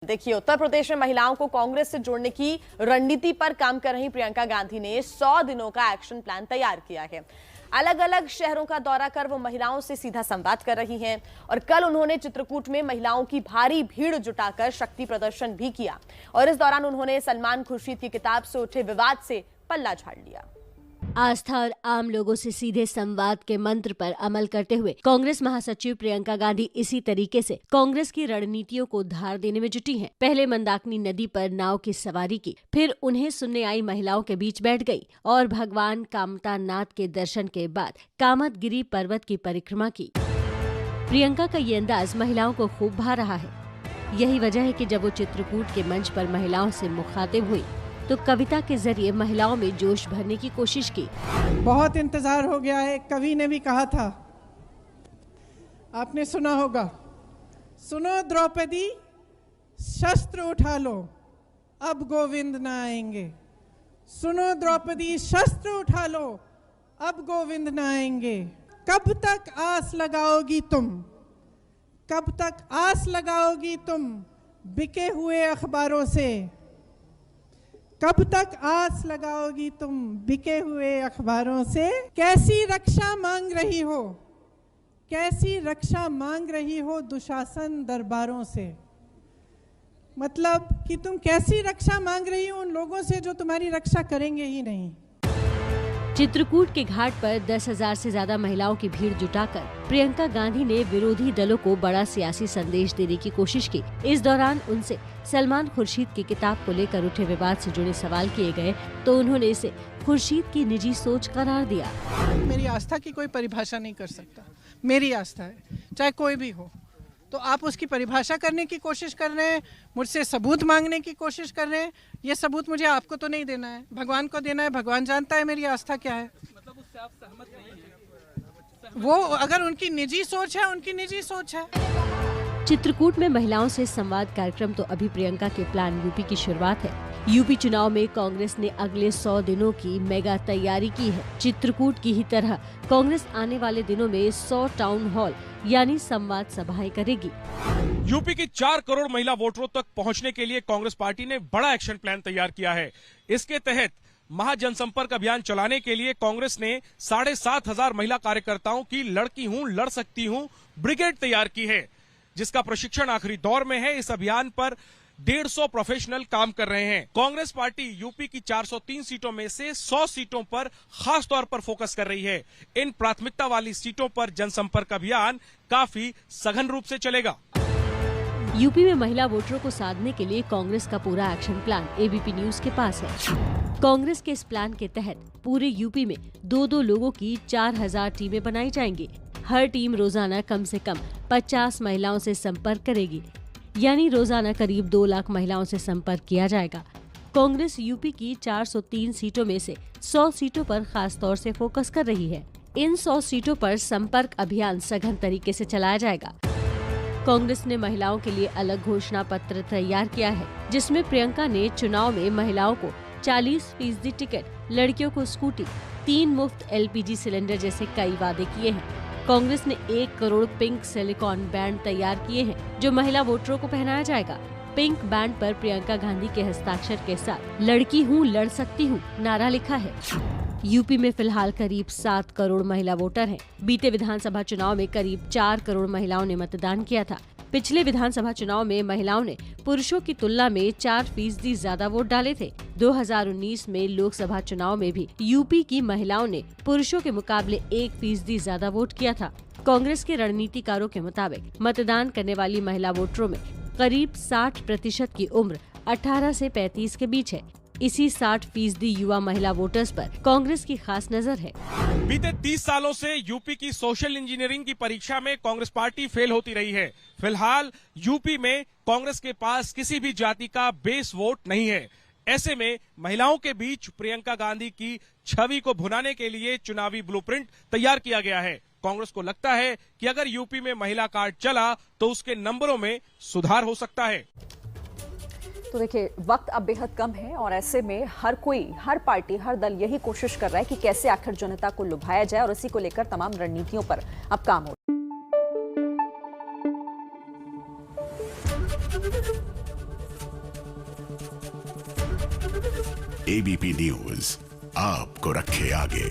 देखिए, उत्तर प्रदेश में महिलाओं को कांग्रेस से जोड़ने की रणनीति पर काम कर रही प्रियंका गांधी ने 100 दिनों का एक्शन प्लान तैयार किया है। अलग अलग शहरों का दौरा कर वो महिलाओं से सीधा संवाद कर रही हैं और कल उन्होंने चित्रकूट में महिलाओं की भारी भीड़ जुटाकर शक्ति प्रदर्शन भी किया और इस दौरान उन्होंने सलमान खुर्शीद की किताब से उठे विवाद से पल्ला झाड़ लिया। आस्था और आम लोगों से सीधे संवाद के मंत्र पर अमल करते हुए कांग्रेस महासचिव प्रियंका गांधी इसी तरीके से कांग्रेस की रणनीतियों को धार देने में जुटी हैं। पहले मंदाकिनी नदी पर नाव की सवारी की, फिर उन्हें सुनने आई महिलाओं के बीच बैठ गई और भगवान कामतानाथ के दर्शन के बाद कामतगिरी पर्वत की परिक्रमा की। प्रियंका का ये अंदाज महिलाओं को खूब भा रहा है। यही वजह है कि जब वो चित्रकूट के मंच पर महिलाओं से मुखातिब हुई तो कविता के जरिए महिलाओं में जोश भरने की कोशिश की। बहुत इंतजार हो गया है। कवि ने भी कहा था, आपने सुना होगा, सुनो द्रौपदी शस्त्र उठा लो, अब गोविंद न आएंगे। सुनो द्रौपदी शस्त्र उठा लो, अब गोविंद न आएंगे। कब तक आस लगाओगी तुम, कब तक आस लगाओगी तुम बिके हुए अखबारों से। कब तक आस लगाओगी तुम बिके हुए अखबारों से। कैसी रक्षा मांग रही हो, कैसी रक्षा मांग रही हो दुशासन दरबारों से। मतलब कि तुम कैसी रक्षा मांग रही हो उन लोगों से जो तुम्हारी रक्षा करेंगे ही नहीं। चित्रकूट के घाट पर 10,000 से ज्यादा महिलाओं की भीड़ जुटाकर प्रियंका गांधी ने विरोधी दलों को बड़ा सियासी संदेश देने की कोशिश की। इस दौरान उनसे सलमान खुर्शीद की किताब को लेकर उठे विवाद से जुड़े सवाल किए गए तो उन्होंने इसे खुर्शीद की निजी सोच करार दिया। मेरी आस्था की कोई परिभाषा नहीं कर सकता। मेरी आस्था है, चाहे कोई भी हो। तो आप उसकी परिभाषा करने की कोशिश कर रहे हैं, मुझसे सबूत मांगने की कोशिश कर रहे हैं। ये सबूत मुझे आपको तो नहीं देना है, भगवान को देना है। भगवान जानता है मेरी आस्था क्या है। मतलब उससे आप सहमत नहीं हैं? वो अगर उनकी निजी सोच है, उनकी निजी सोच है। चित्रकूट में महिलाओं से संवाद कार्यक्रम तो अभी प्रियंका के प्लान यूपी की शुरुआत है। यूपी चुनाव में कांग्रेस ने अगले 100 दिनों की मेगा तैयारी की है। चित्रकूट की ही तरह कांग्रेस आने वाले दिनों में 100 टाउन हॉल यानी संवाद सभाएं करेगी। यूपी की 4 करोड़ महिला वोटरों तक पहुंचने के लिए कांग्रेस पार्टी ने बड़ा एक्शन प्लान तैयार किया है। इसके तहत महाजनसंपर्क अभियान चलाने के लिए कांग्रेस ने 7,500 महिला कार्यकर्ताओं की लड़की हूं लड़ सकती हूं ब्रिगेड तैयार की है, जिसका प्रशिक्षण आखिरी दौर में है। इस अभियान पर 150 प्रोफेशनल काम कर रहे हैं। कांग्रेस पार्टी यूपी की 403 सीटों में से 100 सीटों पर खास तौर पर फोकस कर रही है। इन प्राथमिकता वाली सीटों पर जनसंपर्क अभियान काफी सघन रूप से चलेगा। यूपी में महिला वोटरों को साधने के लिए कांग्रेस का पूरा एक्शन प्लान एबीपी न्यूज के पास है। कांग्रेस के इस प्लान के तहत पूरे यूपी में 2-2 लोगों की 4,000 टीमें बनाई जाएंगी। हर टीम रोजाना कम से कम 50 महिलाओं से संपर्क करेगी, यानी रोजाना करीब 2 लाख महिलाओं से संपर्क किया जाएगा। कांग्रेस यूपी की 403 सीटों में से 100 सीटों पर खास तौर से फोकस कर रही है। इन 100 सीटों पर संपर्क अभियान सघन तरीके से चलाया जाएगा। कांग्रेस ने महिलाओं के लिए अलग घोषणा पत्र तैयार किया है, जिसमें प्रियंका ने चुनाव में महिलाओं को 40% टिकट, लड़कियों को स्कूटी, 3 मुफ्त LPG सिलेंडर जैसे कई वादे किए हैं। कांग्रेस ने 1 करोड़ पिंक सिलिकॉन बैंड तैयार किए हैं, जो महिला वोटरों को पहनाया जाएगा। पिंक बैंड पर प्रियंका गांधी के हस्ताक्षर के साथ लड़की हूँ लड़ सकती हूँ नारा लिखा है। यूपी में फिलहाल करीब 7 करोड़ महिला वोटर हैं। बीते विधानसभा चुनाव में करीब 4 करोड़ महिलाओं ने मतदान किया था। पिछले विधानसभा चुनाव में महिलाओं ने पुरुषों की तुलना में 4% ज्यादा वोट डाले थे। 2019 में लोकसभा चुनाव में भी यूपी की महिलाओं ने पुरुषों के मुकाबले 1% ज्यादा वोट किया था। कांग्रेस के रणनीतिकारों के मुताबिक मतदान करने वाली महिला वोटरों में करीब 60% की उम्र 18 से 35 के बीच है। इसी 60% युवा महिला वोटर्स पर कांग्रेस की खास नजर है। बीते 30 सालों से यूपी की सोशल इंजीनियरिंग की परीक्षा में कांग्रेस पार्टी फेल होती रही है। फिलहाल यूपी में कांग्रेस के पास किसी भी जाति का बेस वोट नहीं है। ऐसे में महिलाओं के बीच प्रियंका गांधी की छवि को भुनाने के लिए चुनावी ब्लूप्रिंट तैयार किया गया है। कांग्रेस को लगता है कि अगर यूपी में महिला कार्ड चला तो उसके नंबरों में सुधार हो सकता है। तो देखिए, वक्त अब बेहद कम है और ऐसे में हर कोई, हर पार्टी, हर दल यही कोशिश कर रहा है कि कैसे आखिर जनता को लुभाया जाए और इसी को लेकर तमाम रणनीतियों पर अब काम हो एबीपी न्यूज आपको रखे आगे।